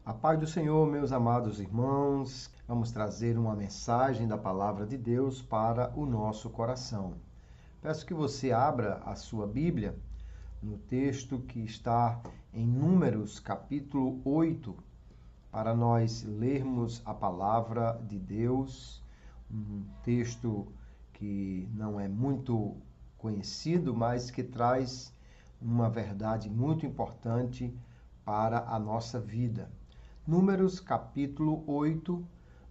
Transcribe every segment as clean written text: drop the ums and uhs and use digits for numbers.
A paz do Senhor, meus amados irmãos, vamos trazer uma mensagem da palavra de Deus para o nosso coração. Peço que você abra a sua Bíblia no texto que está em Números, capítulo 8, para nós lermos a palavra de Deus, um texto que não é muito conhecido, mas que traz uma verdade muito importante para a nossa vida. Números capítulo 8,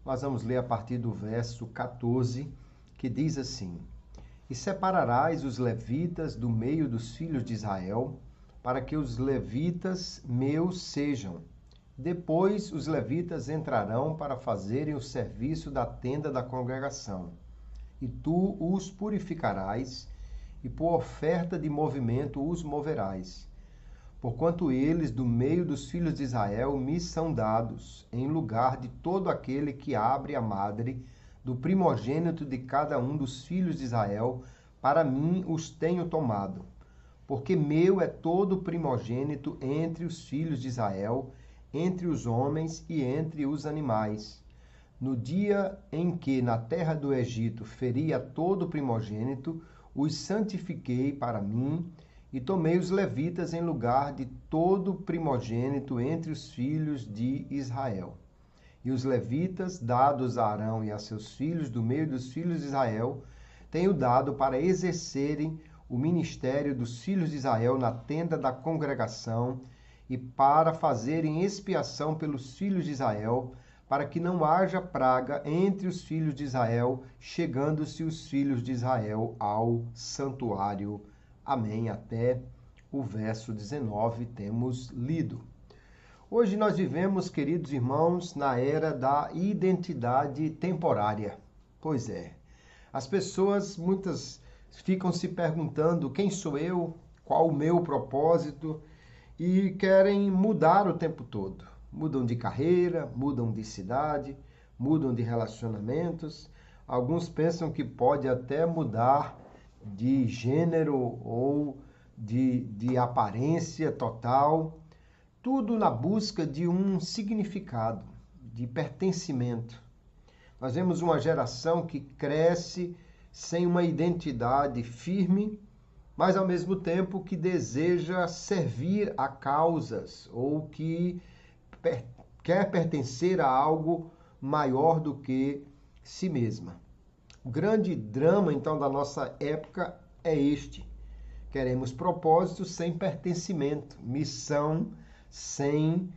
nós vamos ler a partir do verso 14, que diz assim: E separarás os levitas do meio dos filhos de Israel, para que os levitas meus sejam. Depois os levitas entrarão para fazerem o serviço da tenda da congregação. E tu os purificarás, e por oferta de movimento os moverás. Porquanto eles, do meio dos filhos de Israel, me são dados, em lugar de todo aquele que abre a madre, do primogênito de cada um dos filhos de Israel, para mim os tenho tomado. Porque meu é todo primogênito entre os filhos de Israel, entre os homens e entre os animais. No dia em que na terra do Egito feri a todo primogênito, os santifiquei para mim, e tomei os levitas em lugar de todo primogênito entre os filhos de Israel. E os levitas, dados a Arão e a seus filhos, do meio dos filhos de Israel, tenho dado para exercerem o ministério dos filhos de Israel na tenda da congregação e para fazerem expiação pelos filhos de Israel, para que não haja praga entre os filhos de Israel, chegando-se os filhos de Israel ao santuário. Amém. Até o verso 19 temos lido. Hoje nós vivemos, queridos irmãos, na era da identidade temporária. Pois é, as pessoas muitas ficam se perguntando quem sou eu, qual o meu propósito e querem mudar o tempo todo. Mudam de carreira, mudam de cidade, mudam de relacionamentos. Alguns pensam que pode até mudar de gênero ou de aparência total, tudo na busca de um significado, de pertencimento. Nós vemos uma geração que cresce sem uma identidade firme, mas ao mesmo tempo que deseja servir a causas ou que quer pertencer a algo maior do que si mesma. O grande drama, então, da nossa época é este. Queremos propósito sem pertencimento, missão sem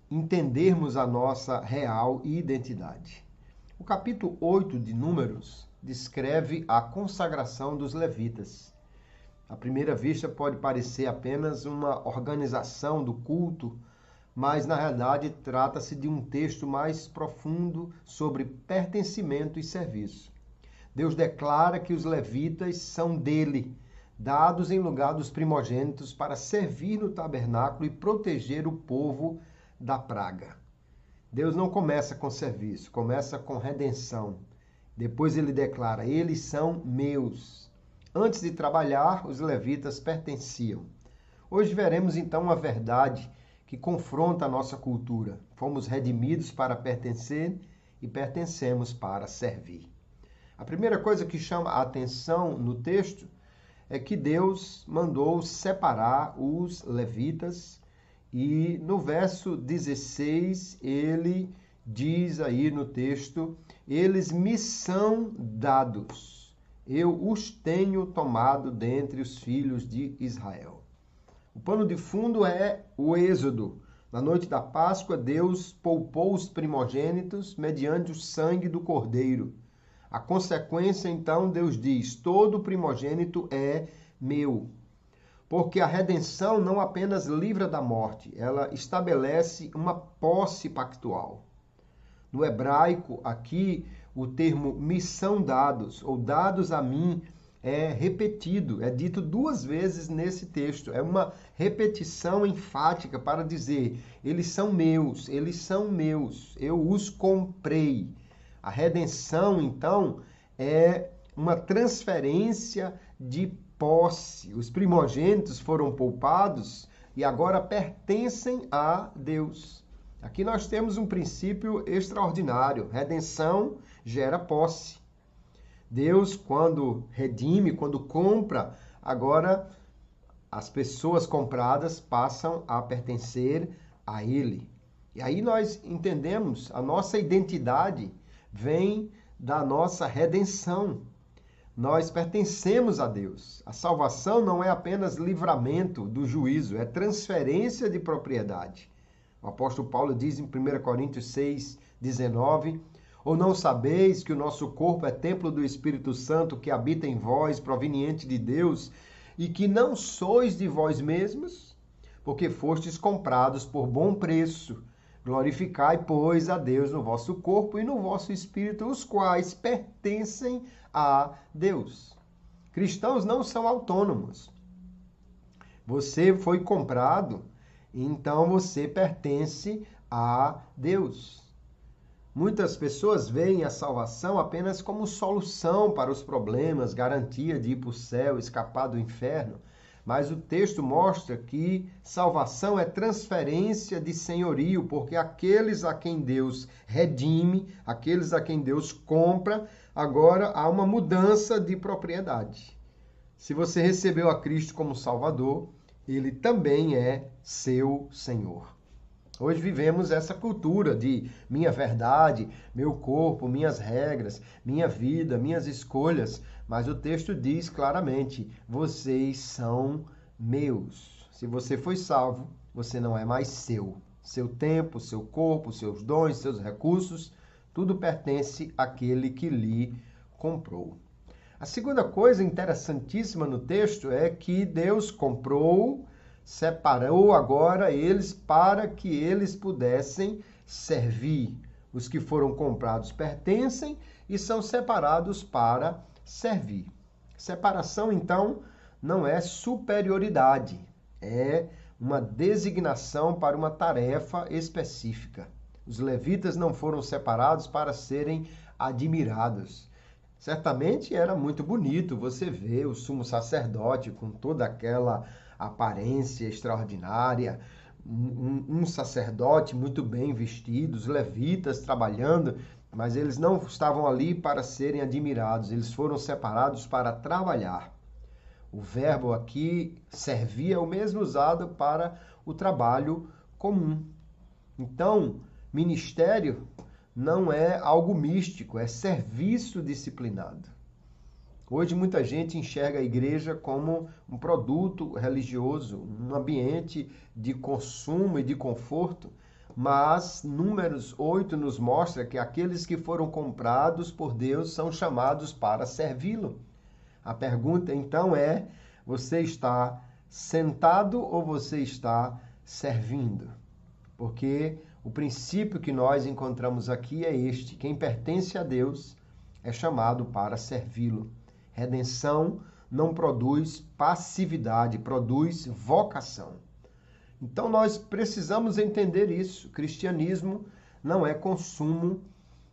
entendermos a nossa real identidade. O capítulo 8 de Números descreve a consagração dos levitas. À primeira vista pode parecer apenas uma organização do culto, mas na realidade trata-se de um texto mais profundo sobre pertencimento e serviço. Deus declara que os levitas são dele, dados em lugar dos primogênitos para servir no tabernáculo e proteger o povo da praga. Deus não começa com serviço, começa com redenção. Depois ele declara, eles são meus. Antes de trabalhar, os levitas pertenciam. Hoje veremos então uma verdade que confronta a nossa cultura. Fomos redimidos para pertencer e pertencemos para servir. A primeira coisa que chama a atenção no texto é que Deus mandou separar os levitas e no verso 16 ele diz aí no texto, eles me são dados, eu os tenho tomado dentre os filhos de Israel. O pano de fundo é o Êxodo. Na noite da Páscoa, Deus poupou os primogênitos mediante o sangue do cordeiro. A consequência, então, Deus diz, todo primogênito é meu. Porque a redenção não apenas livra da morte, ela estabelece uma posse pactual. No hebraico, aqui, o termo me são dados, ou dados a mim, é repetido, é dito 2 vezes nesse texto. É uma repetição enfática para dizer, eles são meus, eu os comprei. A redenção, então, é uma transferência de posse. Os primogênitos foram poupados e agora pertencem a Deus. Aqui nós temos um princípio extraordinário. Redenção gera posse. Deus, quando redime, quando compra, agora as pessoas compradas passam a pertencer a Ele. E aí nós entendemos, a nossa identidade vem da nossa redenção. Nós pertencemos a Deus. A salvação não é apenas livramento do juízo, é transferência de propriedade. O apóstolo Paulo diz em 1 Coríntios 6:19, ou não sabeis que o nosso corpo é templo do Espírito Santo que habita em vós, proveniente de Deus, e que não sois de vós mesmos, porque fostes comprados por bom preço. Glorificai, pois, a Deus no vosso corpo e no vosso espírito, os quais pertencem a Deus. Cristãos não são autônomos. Você foi comprado, então você pertence a Deus. Muitas pessoas veem a salvação apenas como solução para os problemas, garantia de ir para o céu, escapar do inferno. Mas o texto mostra que salvação é transferência de senhorio, porque aqueles a quem Deus redime, aqueles a quem Deus compra, agora há uma mudança de propriedade. Se você recebeu a Cristo como Salvador, Ele também é seu Senhor. Hoje vivemos essa cultura de minha verdade, meu corpo, minhas regras, minha vida, minhas escolhas. Mas o texto diz claramente, vocês são meus. Se você foi salvo, você não é mais seu. Seu tempo, seu corpo, seus dons, seus recursos, tudo pertence àquele que lhe comprou. A segunda coisa interessantíssima no texto é que Deus comprou, separou agora eles para que eles pudessem servir. Os que foram comprados pertencem e são separados para servir. Separação, então, não é superioridade, é uma designação para uma tarefa específica. Os levitas não foram separados para serem admirados. Certamente era muito bonito você ver o sumo sacerdote com toda aquela aparência extraordinária, um sacerdote muito bem vestido, os levitas trabalhando, mas eles não estavam ali para serem admirados, eles foram separados para trabalhar. O verbo aqui servir é o mesmo usado para o trabalho comum. Então, ministério não é algo místico, é serviço disciplinado. Hoje muita gente enxerga a igreja como um produto religioso, um ambiente de consumo e de conforto, mas Números 8 nos mostra que aqueles que foram comprados por Deus são chamados para servi-lo. A pergunta então é, você está sentado ou você está servindo? Porque o princípio que nós encontramos aqui é este, quem pertence a Deus é chamado para servi-lo. Redenção não produz passividade, produz vocação. Então nós precisamos entender isso. Cristianismo não é consumo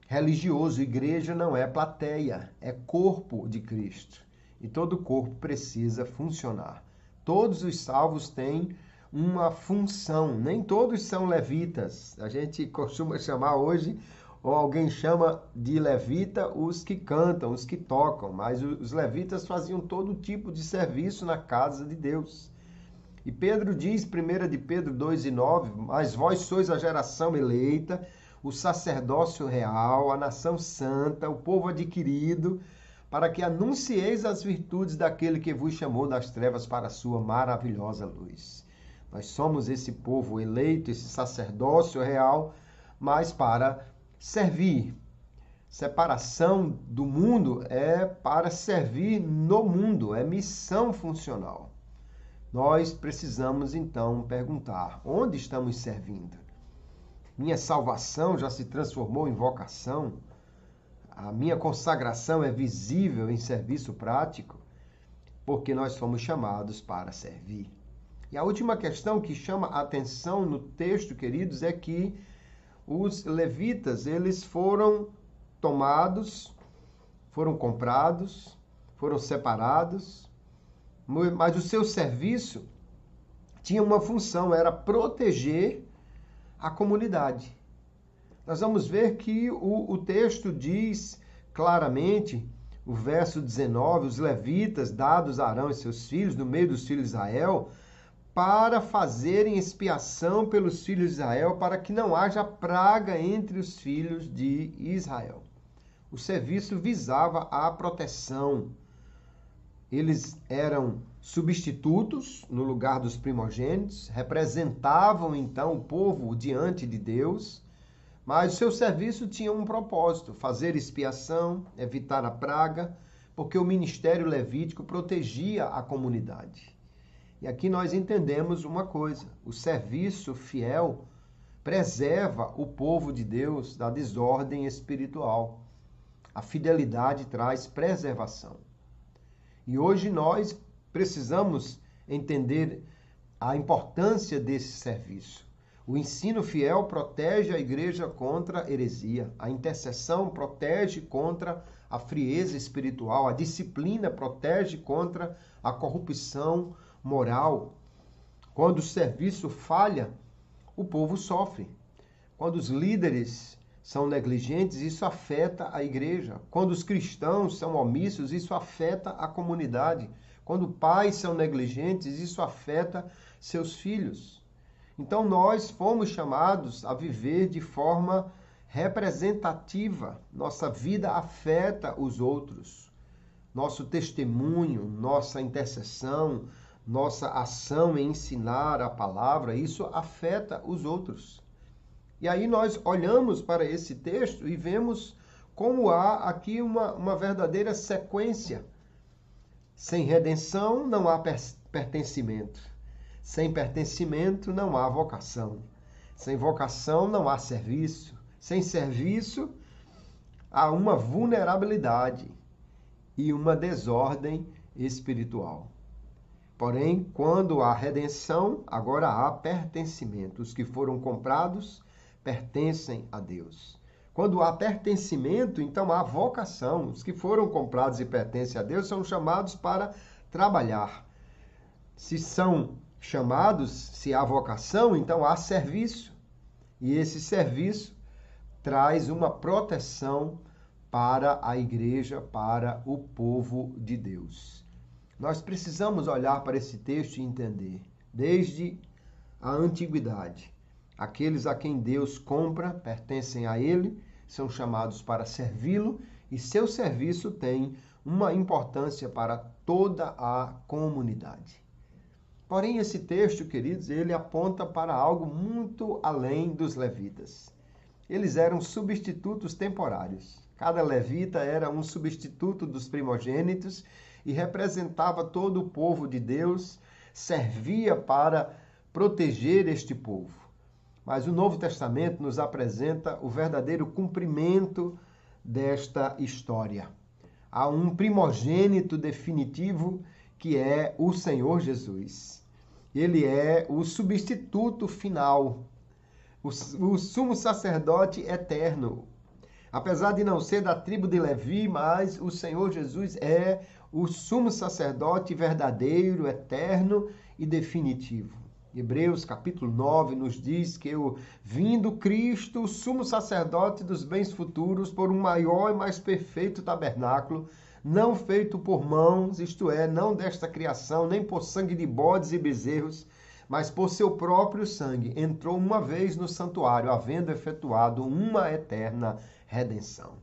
religioso, igreja não é plateia, é corpo de Cristo. E todo corpo precisa funcionar. Todos os salvos têm uma função, nem todos são levitas. A gente costuma chamar hoje, ou alguém chama de levita os que cantam, os que tocam, mas os levitas faziam todo tipo de serviço na casa de Deus. E Pedro diz, 1 de Pedro 2:9, mas vós sois a geração eleita, o sacerdócio real, a nação santa, o povo adquirido, para que anuncieis as virtudes daquele que vos chamou das trevas para a sua maravilhosa luz. Nós somos esse povo eleito, esse sacerdócio real, mas para servir. Separação do mundo é para servir no mundo, é missão funcional. Nós precisamos então perguntar, onde estamos servindo? Minha salvação já se transformou em vocação? A minha consagração é visível em serviço prático? Porque nós fomos chamados para servir. E a última questão que chama a atenção no texto, queridos, é que os levitas, eles foram tomados, foram comprados, foram separados, mas o seu serviço tinha uma função, era proteger a comunidade. Nós vamos ver que o texto diz claramente, o verso 19, os levitas, dados a Arão e seus filhos, no meio dos filhos de Israel, para fazerem expiação pelos filhos de Israel, para que não haja praga entre os filhos de Israel. O serviço visava a proteção. Eles eram substitutos no lugar dos primogênitos, representavam então o povo diante de Deus, mas o seu serviço tinha um propósito: fazer expiação, evitar a praga, porque o ministério levítico protegia a comunidade. E aqui nós entendemos uma coisa: o serviço fiel preserva o povo de Deus da desordem espiritual. A fidelidade traz preservação. E hoje nós precisamos entender a importância desse serviço. O ensino fiel protege a igreja contra a heresia. A intercessão protege contra a frieza espiritual. A disciplina protege contra a corrupção moral. Quando o serviço falha, o povo sofre. Quando os líderes são negligentes, isso afeta a igreja. Quando os cristãos são omissos, isso afeta a comunidade. Quando pais são negligentes, isso afeta seus filhos. Então nós fomos chamados a viver de forma representativa. Nossa vida afeta os outros. Nosso testemunho, nossa intercessão, nossa ação em ensinar a palavra, isso afeta os outros. E aí nós olhamos para esse texto e vemos como há aqui uma verdadeira sequência. Sem redenção não há pertencimento. Sem pertencimento não há vocação. Sem vocação não há serviço. Sem serviço há uma vulnerabilidade e uma desordem espiritual. Porém, quando há redenção, agora há pertencimento. Os que foram comprados pertencem a Deus. Quando há pertencimento, então há vocação. Os que foram comprados e pertencem a Deus são chamados para trabalhar. Se são chamados, se há vocação, então há serviço. E esse serviço traz uma proteção para a igreja, para o povo de Deus. Nós precisamos olhar para esse texto e entender, desde a antiguidade, aqueles a quem Deus compra pertencem a Ele, são chamados para servi-lo e seu serviço tem uma importância para toda a comunidade. Porém, esse texto, queridos, ele aponta para algo muito além dos levitas. Eles eram substitutos temporários. Cada levita era um substituto dos primogênitos e representava todo o povo de Deus, servia para proteger este povo. Mas o Novo Testamento nos apresenta o verdadeiro cumprimento desta história. Há um primogênito definitivo que é o Senhor Jesus. Ele é o substituto final, o sumo sacerdote eterno. Apesar de não ser da tribo de Levi, mas o Senhor Jesus é o sumo sacerdote verdadeiro, eterno e definitivo. Hebreus capítulo 9 nos diz que o vindo Cristo, o sumo sacerdote dos bens futuros, por um maior e mais perfeito tabernáculo, não feito por mãos, isto é, não desta criação, nem por sangue de bodes e bezerros, mas por seu próprio sangue, entrou uma vez no santuário, havendo efetuado uma eterna redenção.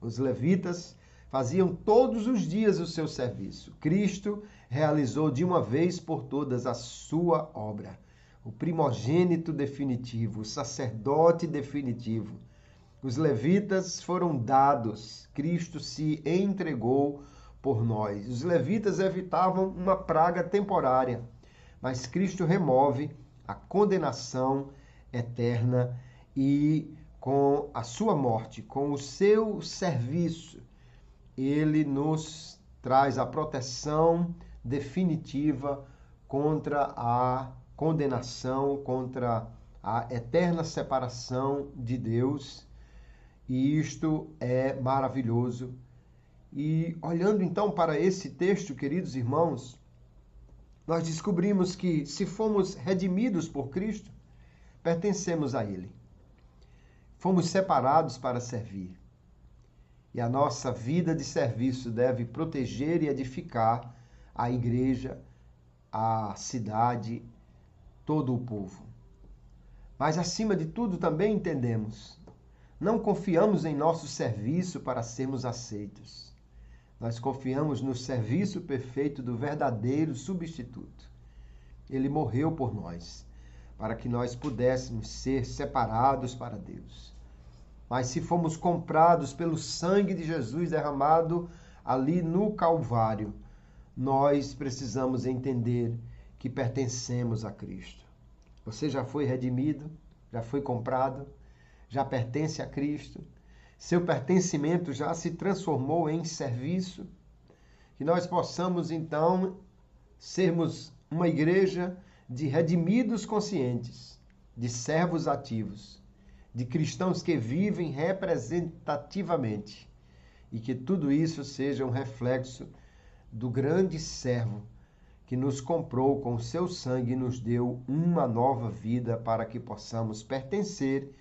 Os levitas faziam todos os dias o seu serviço. Cristo realizou de uma vez por todas a sua obra. O primogênito definitivo, o sacerdote definitivo. Os levitas foram dados, Cristo se entregou por nós. Os levitas evitavam uma praga temporária, mas Cristo remove a condenação eterna e com a sua morte, com o seu serviço, ele nos traz a proteção definitiva contra a condenação, contra a eterna separação de Deus. E isto é maravilhoso. E olhando então para esse texto, queridos irmãos, nós descobrimos que se fomos redimidos por Cristo, pertencemos a Ele. Fomos separados para servir. E a nossa vida de serviço deve proteger e edificar a igreja, a cidade, todo o povo. Mas, acima de tudo, também entendemos, não confiamos em nosso serviço para sermos aceitos. Nós confiamos no serviço perfeito do verdadeiro substituto. Ele morreu por nós, para que nós pudéssemos ser separados para Deus. Mas se fomos comprados pelo sangue de Jesus derramado ali no Calvário, nós precisamos entender que pertencemos a Cristo. Você já foi redimido, já foi comprado, já pertence a Cristo. Seu pertencimento já se transformou em serviço. Que nós possamos, então, sermos uma igreja de redimidos conscientes, de servos ativos, de cristãos que vivem representativamente, e que tudo isso seja um reflexo do grande servo que nos comprou com o seu sangue e nos deu uma nova vida para que possamos pertencer,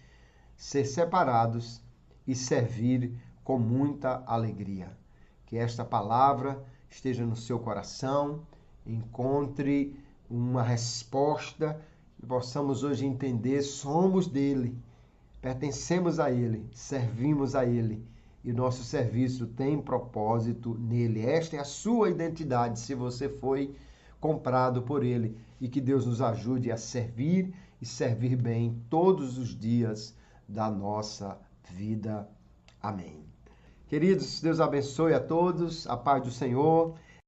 ser separados e servir com muita alegria. Que esta palavra esteja no seu coração, encontre uma resposta, e possamos hoje entender, somos dele, pertencemos a Ele, servimos a Ele e o nosso serviço tem propósito nele. Esta é a sua identidade, se você foi comprado por Ele, e que Deus nos ajude a servir e servir bem todos os dias da nossa vida. Amém. Queridos, Deus abençoe a todos, a paz do Senhor.